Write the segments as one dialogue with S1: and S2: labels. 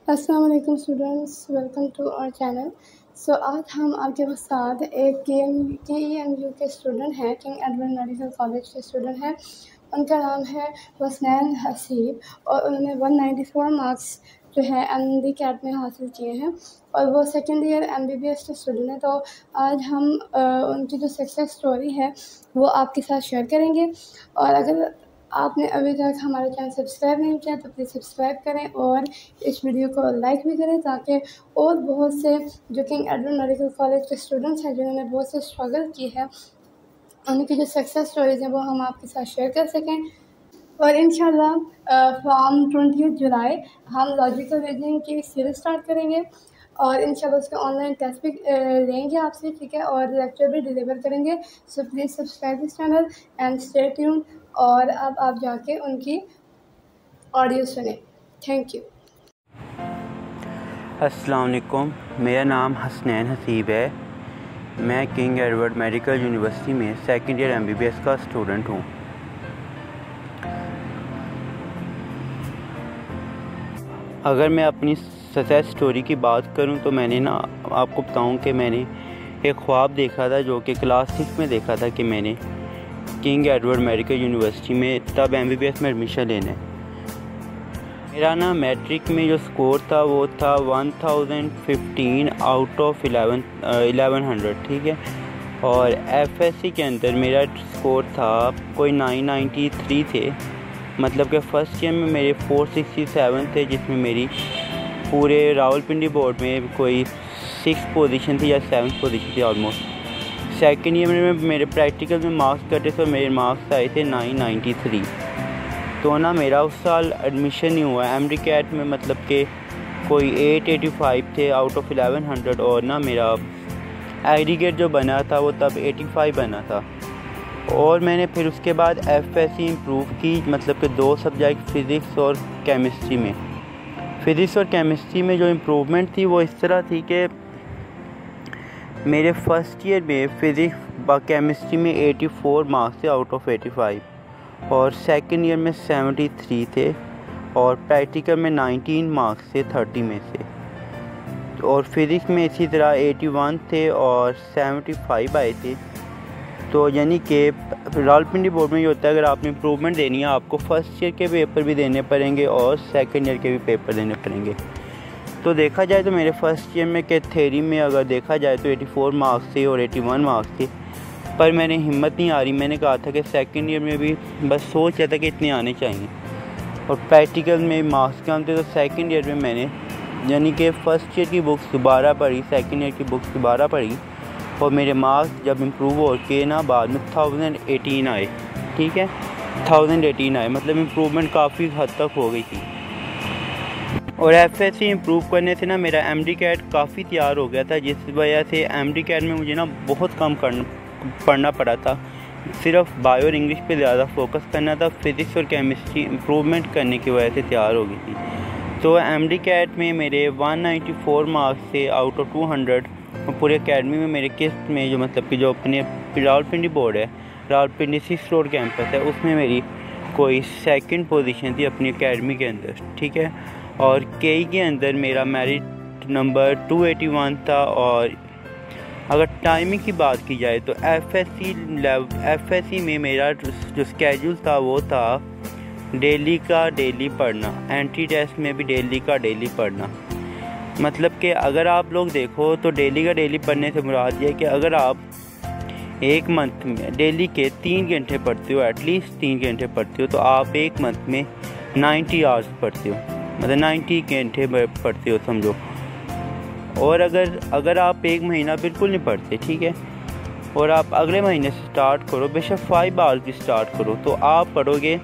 S1: अस्सलाम वालेकुम students, welcome to our channel. आज हम आपके साथ एक KEMU के स्टूडेंट हैं, किंग एडवर्ड मेडिकल कॉलेज के स्टूडेंट हैं। उनका नाम है हसनैन हसीब और उन्होंने 194 मार्क्स जो है MD कैट में हासिल किए हैं और वो सेकेंड ईयर MBBS के स्टूडेंट हैं। तो आज हम उनकी जो सक्सेस स्टोरी है वो आपके साथ शेयर करेंगे। और अगर आपने अभी तक हमारा चैनल सब्सक्राइब नहीं किया तो प्लीज़ सब्सक्राइब करें और इस वीडियो को लाइक भी करें, ताकि और बहुत से जो किंग एडवर्ड मेडिकल कॉलेज के स्टूडेंट्स हैं जिन्होंने बहुत से स्ट्रगल की है, उनकी जो सक्सेस स्टोरीज़ हैं वो हम आपके साथ शेयर कर सकें। और इंशाल्लाह फ्रॉम 20 जुलाई हम लॉजिकल रीजनिंग की सीरीज स्टार्ट करेंगे और इंशाल्लाह उसके ऑनलाइन टेस्ट भी लेंगे आपसे, ठीक है, और लेक्चर भी डिलीवर करेंगे। So please subscribe this channel and stay tune. और अब आप जाके उनकी ऑडियो सुने। Thank you.
S2: अस्सलाम वालेकुम, मेरा नाम हसनैन हसीब है। मैं किंग एडवर्ड मेडिकल यूनिवर्सिटी में सेकेंड ईयर MBBS का स्टूडेंट हूँ। अगर मैं अपनी सक्सेस स्टोरी की बात करूँ तो मैंने आपको बताऊँ कि मैंने एक ख्वाब देखा था, जो कि क्लास 6 में देखा था कि मैंने किंग एडवर्ड मेडिकल यूनिवर्सिटी में तब MBBS में एडमिशन लेना है। मेरा मैट्रिक में जो स्कोर था वो था 1015 आउट ऑफ 1100, ठीक है। और FSC के अंदर मेरा स्कोर था कोई 993 थे, मतलब कि फ़र्स्ट ईयर में मेरे 467 थे, जिसमें मेरी पूरे रावलपिंडी बोर्ड में कोई 6 पोजीशन थी या 7 पोजीशन थी ऑलमोस्ट। सेकेंड ईयर में मेरे प्रैक्टिकल में मार्क्स कटे तो मेरे मार्क्स आए थे 993। तो मेरा उस साल एडमिशन नहीं हुआ MD कैट में, मतलब कि कोई 885 थे आउट ऑफ 1100। और मेरा एग्रीगेट जो बना था वो तब 85 बना था। और मैंने फिर उसके बाद FSC इम्प्रूव की, मतलब कि 2 सब्जेक्ट फ़िज़िक्स और केमिस्ट्री में। फ़िज़िक्स और केमिस्ट्री में जो इम्प्रूवमेंट थी वो इस तरह थी कि मेरे फ़र्स्ट ईयर में फ़िज़िक्स व केमिस्ट्री में 84 मार्क्स थे आउट ऑफ 85, और सेकंड ईयर में 73 थे, और प्रैक्टिकल में 19 मार्क्स थे 30 में से। और फिज़िक्स में इसी तरह 81 थे और 75 आए थे। तो यानी कि रावलपिंडी बोर्ड में ये होता है, अगर आपने इम्प्रूवमेंट देनी है आपको फ़र्स्ट ईयर के पेपर भी देने पड़ेंगे और सेकंड ईयर के भी पेपर देने पड़ेंगे। तो देखा जाए तो मेरे फ़र्स्ट ईयर में के थ्योरी में अगर देखा जाए तो 84 मार्क्स थे और 81 मार्क्स थे, पर मैंने हिम्मत नहीं आ रही। मैंने कहा था कि सेकंड ईयर में भी बस सोच रहा था कि इतने आने चाहिए, और प्रैक्टिकल में मार्क्स कम थे। तो सेकंड ईयर में मैंने यानी कि फ़र्स्ट ईयर की बुक्स दोबारा पढ़ी, सेकंड ईयर की बुक्स दोबारा पढ़ी, और मेरे मार्क्स जब इम्प्रूव हो के बाद में 1018 आए, ठीक है, 1018 आए, मतलब इम्प्रूवमेंट काफ़ी हद तक हो गई थी। और FSC इम्प्रूव करने से मेरा MD कैट काफ़ी तैयार हो गया था, जिस वजह से MD कैट में मुझे बहुत कम पढ़ना पड़ा था। सिर्फ बायो और इंग्लिश पे ज़्यादा फोकस करना था। फिज़िक्स और केमिस्ट्री इम्प्रूवमेंट करने की वजह से तैयार हो गई थी। तो MD कैट में मेरे 194 मार्क्स थे आउट ऑफ 200। और पूरे अकेडमी में मेरे किस्त में जो मतलब कि जो अपने रावलपिंडी बोर्ड है, रावलपिंडी 6 रोड कैंपस है, उसमें मेरी कोई सेकंड पोजीशन थी अपनी अकेडमी के अंदर, ठीक है। और KE के अंदर मेरा मेरिट नंबर 281 था। और अगर टाइमिंग की बात की जाए तो FSC में मेरा जो स्केड्यूल था वो था डेली का डेली पढ़ना, एंट्री टेस्ट में भी डेली का डेली पढ़ना। मतलब कि अगर आप लोग देखो तो डेली का डेली पढ़ने से मुराद ये है कि अगर आप एक मंथ में डेली के 3 घंटे पढ़ते हो, एटलीस्ट 3 घंटे पढ़ते हो, तो आप एक मंथ में 90 आवर्स पढ़ते हो, मतलब 90 घंटे पढ़ते हो समझो। और अगर आप एक महीना बिल्कुल नहीं पढ़ते, ठीक है, और आप अगले महीने से स्टार्ट करो, बेशक 5 आवर्स भी स्टार्ट करो, तो आप पढ़ोगे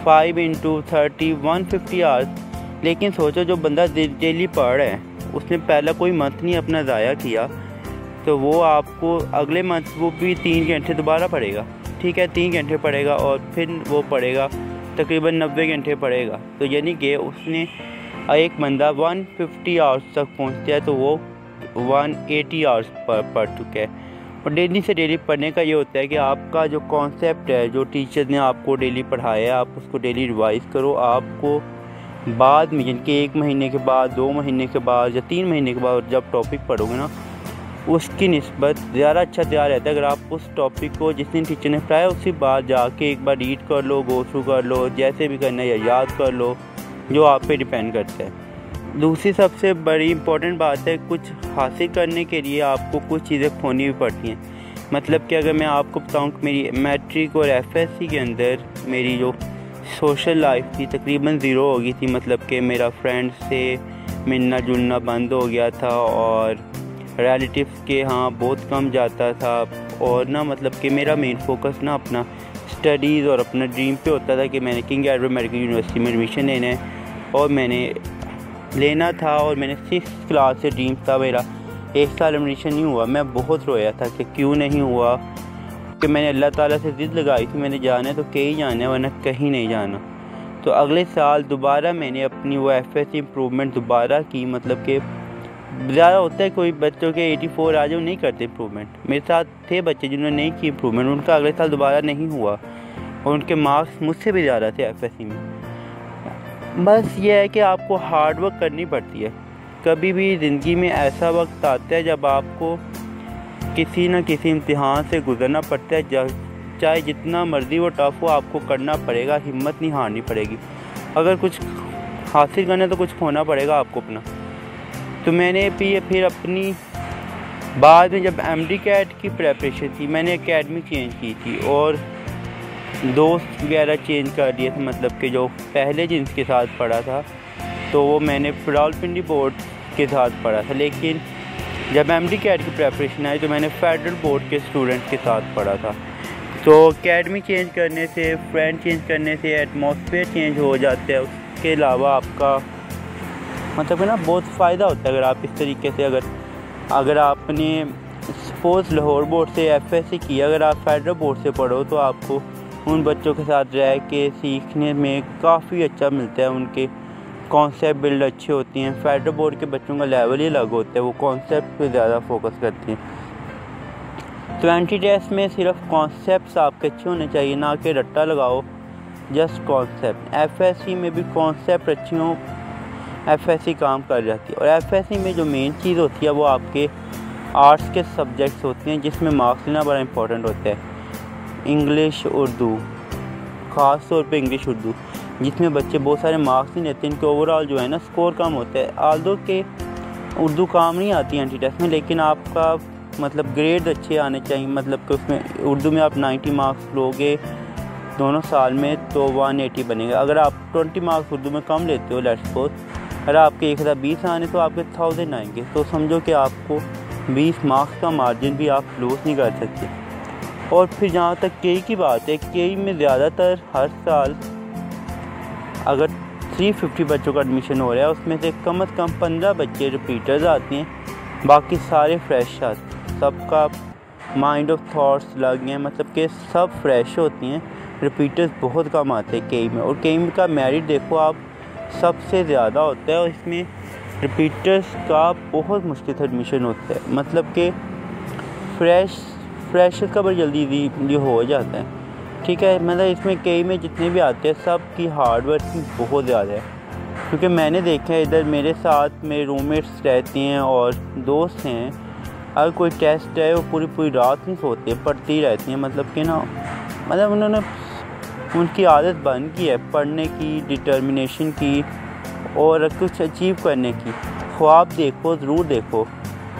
S2: 5 × 30 150 आवर्स। लेकिन सोचो जो बंदा डेली पढ़ रहा है उसने पहला कोई मंथ नहीं अपना ज़ाया किया, तो वो आपको अगले मंथ वो भी 3 घंटे दोबारा पढ़ेगा, ठीक है, 3 घंटे पढ़ेगा और फिर वो पढ़ेगा तकरीबन 90 घंटे पढ़ेगा। तो यानी कि उसने एक बंदा 150 आवर्स तक पहुंचता है तो वो 180 आवर्स पढ़ चुका है। और डेली से डेली पढ़ने का ये होता है कि आपका जो कॉन्सेप्ट है, जो टीचर ने आपको डेली पढ़ाया है, आप उसको डेली रिवाइज़ करो। आपको बाद में, यानी कि 1 महीने के बाद, 2 महीने के बाद या 3 महीने के बाद जब टॉपिक पढ़ोगे ना, उसकी निस्बत ज़्यादा अच्छा तैयार रहता है अगर आप उस टॉपिक को जिस दिन टीचर ने पढ़ाया उसी बार जाके एक बार रीड कर लो, गो थ्रू कर लो, जैसे भी करना है, या याद कर लो, जो आप पे डिपेंड करता है। दूसरी सबसे बड़ी इम्पोर्टेंट बात है, कुछ हासिल करने के लिए आपको कुछ चीज़ें खोनी भी पड़ती हैं। मतलब कि अगर मैं आपको बताऊं कि मेरी मैट्रिक और एफएससी के अंदर मेरी जो सोशल लाइफ थी तकरीबन ज़ीरो हो गई थी। मतलब कि मेरा फ्रेंड्स से मिलना जुलना बंद हो गया था और रिलेटिव्स के यहाँ बहुत कम जाता था, और ना मतलब कि मेरा मेन फोकस ना अपना स्टडीज़ और अपना ड्रीम पे होता था कि मैंने किंग एडवर्ड मेडिकल यूनिवर्सिटी में एडमिशन लेना है और मैंने लेना था। और मैंने 6th क्लास से ड्रीम था मेरा, 1 साल एडमिशन नहीं हुआ। मैं बहुत रोया था कि क्यों नहीं हुआ, कि मैंने अल्लाह ताला से ज़िद लगाई थी मैंने जाना है तो कहीं जाना है वरना कहीं नहीं जाना। तो अगले साल दोबारा मैंने अपनी वो एफएससी इम्प्रूवमेंट दोबारा की। मतलब कि ज़्यादा होता है कोई बच्चों के 84 आ जाओ नहीं करते इम्प्रूवमेंट, मेरे साथ थे बच्चे जिन्होंने नहीं की इम्प्रूवमेंट, उनका अगले साल दोबारा नहीं हुआ और उनके मार्क्स मुझसे भी ज़्यादा थे एफएससी में। बस ये है कि आपको हार्ड वर्क करनी पड़ती है। कभी भी ज़िंदगी में ऐसा वक्त आता है जब आपको किसी न किसी इम्तिहान से गुजरना पड़ता है, चाहे जितना मर्ज़ी वो टफ हो आपको करना पड़ेगा, हिम्मत नहीं हारनी पड़ेगी। अगर कुछ हासिल करना है तो कुछ खोना पड़ेगा आपको अपना। तो मैंने फिर अपनी बाद में जब एमडी कैट की प्रेपरेशन थी मैंने एकेडमी चेंज की थी और दोस्त वगैरह चेंज कर दिए थे। मतलब कि जो पहले जिनके साथ पढ़ा था तो वो मैंने रावलपिंडी बोर्ड के साथ पढ़ा था, लेकिन जब एमडी कैट की प्रेपरेशन आई तो मैंने फेडरल बोर्ड के स्टूडेंट के साथ पढ़ा था। तो एकेडमी चेंज करने से, फ्रेंड चेंज करने से एटमॉस्फेयर चेंज हो जाता है। उसके अलावा आपका मतलब है ना बहुत फ़ायदा होता है अगर आप इस तरीके से अगर आपने सपोज़ लाहौर बोर्ड से एफएससी की, अगर आप फेडरल बोर्ड से पढ़ो तो आपको उन बच्चों के साथ रह के सीखने में काफ़ी अच्छा मिलता है। उनके कॉन्सेप्ट बिल्ड अच्छे होती हैं। फेडरल बोर्ड के बच्चों का लेवल ही अलग होता है, वो कॉन्सेप्ट पे ज़्यादा फोकस करते हैं। तो एंट्री टेस्ट में सिर्फ कॉन्सेप्ट्स आपके अच्छे होने चाहिए, ना कि रट्टा लगाओ, जस्ट कॉन्सेप्ट। एफएससी में भी कॉन्सेप्ट अच्छी हों, एफएससी काम कर जाती है। और एफएससी में जो मेन चीज़ होती है वो आपके आर्ट्स के सब्जेक्ट्स होते हैं जिसमें मार्क्स लेना बड़ा इंपॉर्टेंट होता है। इंग्लिश उर्दू, ख़ास तौर पे इंग्लिश उर्दू, जिसमें बच्चे बहुत सारे मार्क्स नहीं लेते, इनके ओवरऑल जो है ना स्कोर कम होता है। आल्दो के उर्दू काम नहीं आती एंट्री टेस्ट में, लेकिन आपका मतलब ग्रेड अच्छे आने चाहिए। मतलब कि उसमें उर्दू में आप 90 मार्क्स लोगे दोनों साल में तो 180 बनेगा। अगर आप 20 मार्क्स उर्दू में कम लेते हो, लेट्स सपोज अगर आपके 1020 आने तो आपके 1000 आएंगे, तो समझो कि आपको 20 मार्क्स का मार्जिन भी आप लूज़ नहीं कर सकते। और फिर जहाँ तक केई की बात है, केई में ज़्यादातर हर साल अगर 350 बच्चों का एडमिशन हो रहा है उसमें से कम 15 बच्चे रिपीटर्स आते हैं, बाकी सारे फ्रेश आते हैं। सबका माइंड ऑफ थॉट्स अलग हैं, मतलब कि सब फ्रेश होती हैं, रिपीटर्स बहुत कम आते हैं केई में। और केई का मेरिट देखो आप सबसे ज़्यादा होता है और इसमें रिपीटर्स का बहुत मुश्किल से एडमिशन होता है। मतलब कि फ्रेशर का बड़ी जल्दी हो जाता है, ठीक है। मतलब इसमें कई में जितने भी आते हैं सब की हार्ड वर्किंग बहुत ज़्यादा है, क्योंकि मैंने देखा है इधर मेरे साथ मेरे रूममेट्स रहते हैं और दोस्त हैं, अगर कोई टेस्ट है वो पूरी रात नहीं सोते, पढ़ती रहती हैं। मतलब कि ना मतलब उन्होंने उनकी आदत बन की है पढ़ने की, डिटर्मिनेशन की और कुछ अचीव करने की। ख्वाब देखो, ज़रूर देखो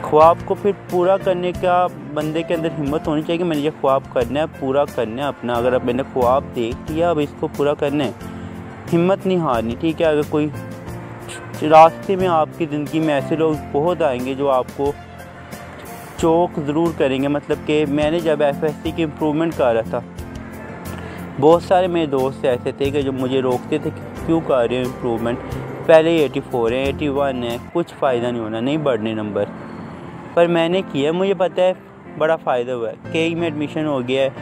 S2: ख्वाब को, फिर पूरा करने का बंदे के अंदर हिम्मत होनी चाहिए कि मैंने ये ख्वाब करना है, पूरा करना है अपना। अगर अब मैंने ख्वाब देख लिया अब इसको पूरा करना है, हिम्मत नहीं हारनी, ठीक है। अगर कोई रास्ते में आपकी ज़िंदगी में ऐसे लोग बहुत आएंगे जो आपको चौक ज़रूर करेंगे। मतलब कि मैंने जब एफएससी की इम्प्रूवमेंट कर रहा था, बहुत सारे मेरे दोस्त ऐसे थे कि जो मुझे रोकते थे कि क्यों कर रहे हो इम्प्रूवमेंट, पहले 84 है 81 है, कुछ फ़ायदा नहीं होना, नहीं बढ़ने नंबर। पर मैंने किया, मुझे पता है बड़ा फ़ायदा हुआ है। कई में एडमिशन हो गया है,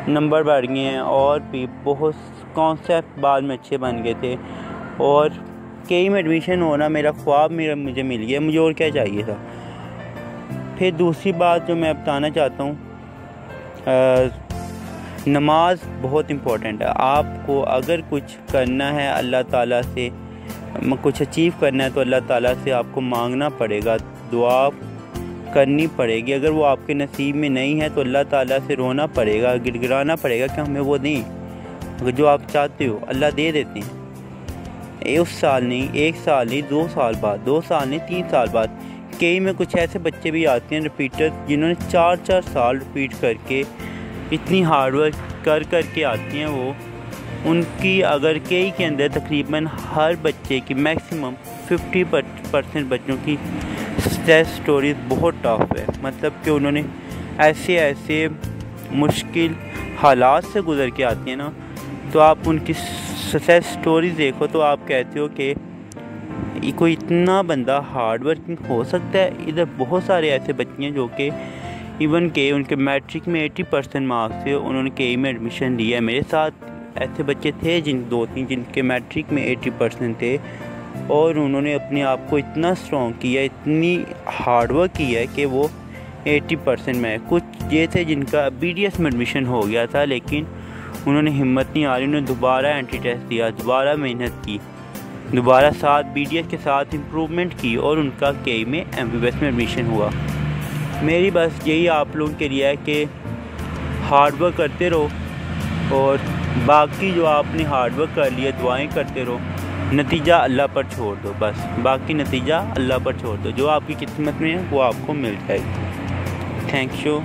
S2: नंबर बढ़ गए हैं और भी बहुत कॉन्सेप्ट बाद में अच्छे बन गए थे। और कई में एडमिशन होना मेरा ख्वाब मुझे मिल गया, मुझे और क्या चाहिए था। फिर दूसरी बात जो मैं बताना चाहता हूँ, नमाज बहुत इम्पोर्टेंट है। आपको अगर कुछ करना है अल्लाह ताला से कुछ अचीव करना है तो अल्लाह ताला से आपको मांगना पड़ेगा, दुआ करनी पड़ेगी। अगर वो आपके नसीब में नहीं है तो अल्लाह ताला से रोना पड़ेगा, गिड़गिड़ाना पड़ेगा कि हमें वो दें। अगर जो आप चाहते हो अल्लाह दे देते हैं। उस साल नहीं, 1 साल नहीं, 2 साल बाद, 2 साल नहीं, 3 साल बाद। कई में कुछ ऐसे बच्चे भी आते हैं रिपीटर, जिन्होंने 4-4 साल रिपीट करके इतनी हार्डवर्क कर करके आती हैं वो। उनकी अगर कई के अंदर तकरीबन हर बच्चे की मैक्सिमम 50% बच्चों की सक्सेस स्टोरीज बहुत टफ है। मतलब कि उन्होंने ऐसे मुश्किल हालात से गुज़र के आती हैं ना, तो आप उनकी सक्सेस स्टोरीज देखो तो आप कहते हो कि कोई इतना बंदा हार्ड वर्किंग हो सकता है। इधर बहुत सारे ऐसे बच्चे हैं जो कि इवन के उनके मैट्रिक में 80% मार्क्स थे, उन्होंने केई में एडमिशन लिया है। मेरे साथ ऐसे बच्चे थे 2-3 जिनके मैट्रिक में 80% थे, और उन्होंने अपने आप को इतना स्ट्रॉन्ग किया, इतनी हार्डवर्क किया है कि वो 80% में है। कुछ ये थे जिनका BDS में एडमिशन हो गया था, लेकिन उन्होंने हिम्मत नहीं हारी, उन्होंने दोबारा एंट्री टेस्ट दिया, दोबारा मेहनत की, दोबारा साथ BDS के साथ इम्प्रूवमेंट की, और उनका KE में MBBS में एडमिशन हुआ। मेरी बस यही आप लोगों के लिए है कि हार्डवर्क करते रहो, और बाकी जो आपने हार्डवर्क कर लिया दुआएं करते रहो, नतीजा अल्लाह पर छोड़ दो। बस बाकी नतीजा अल्लाह पर छोड़ दो, जो आपकी किस्मत में है वो आपको मिल जाएगी। Thank you.